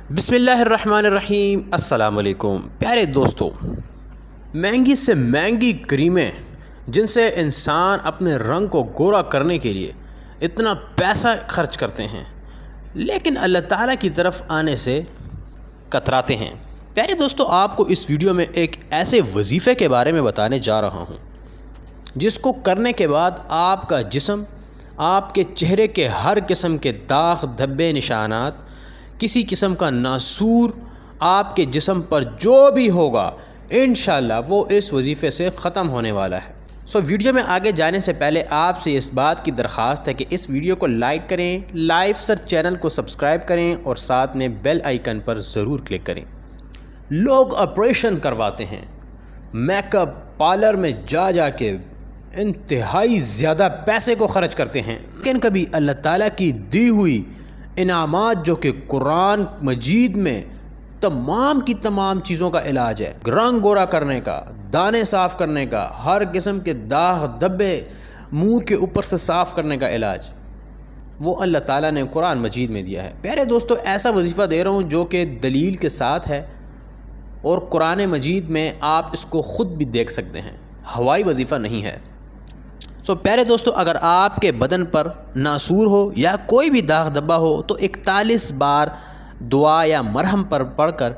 बिस्मिल्लाहिर्रहमानिर्रहीम। अस्सलाम वालेकुम प्यारे दोस्तों, महंगी से महंगी क्रीमें जिनसे इंसान अपने रंग को गोरा करने के लिए इतना पैसा खर्च करते हैं लेकिन अल्लाह ताला की तरफ आने से कतराते हैं। प्यारे दोस्तों, आपको इस वीडियो में एक ऐसे वजीफ़े के बारे में बताने जा रहा हूँ जिसको करने के बाद आपका जिस्म, आपके चेहरे के हर किस्म के दाग धब्बे निशानात, किसी किस्म का नासूर आपके जिस्म पर जो भी होगा इंशाअल्लाह वो इस वजीफ़े से ख़त्म होने वाला है। वीडियो में आगे जाने से पहले आपसे इस बात की दरख्वास्त है कि इस वीडियो को लाइक करें, लाइव सर चैनल को सब्सक्राइब करें और साथ में बेल आइकन पर ज़रूर क्लिक करें। लोग ऑपरेशन करवाते हैं, मेकअप पार्लर में जा के इंतहाई ज़्यादा पैसे को ख़र्च करते हैं, लेकिन कभी अल्लाह ताला की दी हुई इनामात जो कि कुरान मजीद में तमाम की तमाम चीज़ों का इलाज है, रंग गोरा करने का, दाने साफ़ करने का, हर किस्म के दाग धब्बे मुंह के ऊपर से साफ़ करने का इलाज, वो अल्लाह ताला ने कुरान मजीद में दिया है। प्यारे दोस्तों, ऐसा वजीफ़ा दे रहा हूँ जो कि दलील के साथ है और कुरान मजीद में आप इसको ख़ुद भी देख सकते हैं, हवाई वजीफ़ा नहीं है। प्यारे दोस्तों, अगर आपके बदन पर नासूर हो या कोई भी दाग धब्बा हो तो 41 बार दुआ या मरहम पर पढ़कर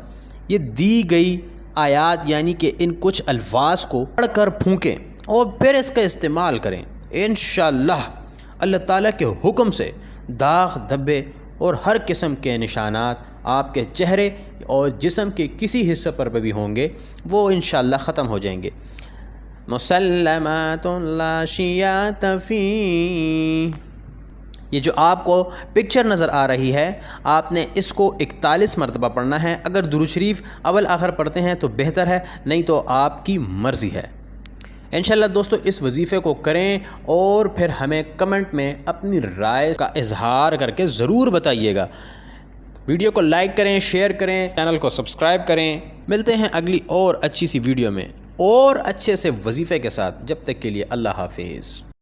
ये दी गई आयात यानी कि इन कुछ अल्फाज को पढ़कर फूंकें और फिर इसका इस्तेमाल करें। इंशाअल्लाह अल्लाह ताला के हुक्म से दाग धब्बे और हर किस्म के निशानात आपके चेहरे और जिस्म के किसी हिस्से पर भी होंगे वो इंशाअल्लाह ख़त्म हो जाएंगे। मुसल्लमातुन ला शियात फी, ये जो आपको पिक्चर नज़र आ रही है, आपने इसको 41 मरतबा पढ़ना है। अगर दुरूद शरीफ अव्वल आखिर पढ़ते हैं तो बेहतर है, नहीं तो आपकी मर्ज़ी है। इंशाअल्लाह दोस्तों, इस वजीफ़े को करें और फिर हमें कमेंट में अपनी राय का इजहार करके ज़रूर बताइएगा। वीडियो को लाइक करें, शेयर करें, चैनल को सब्सक्राइब करें। मिलते हैं अगली और अच्छी सी वीडियो में और अच्छे से वजीफ़े के साथ। जब तक के लिए अल्लाह हाफिज़।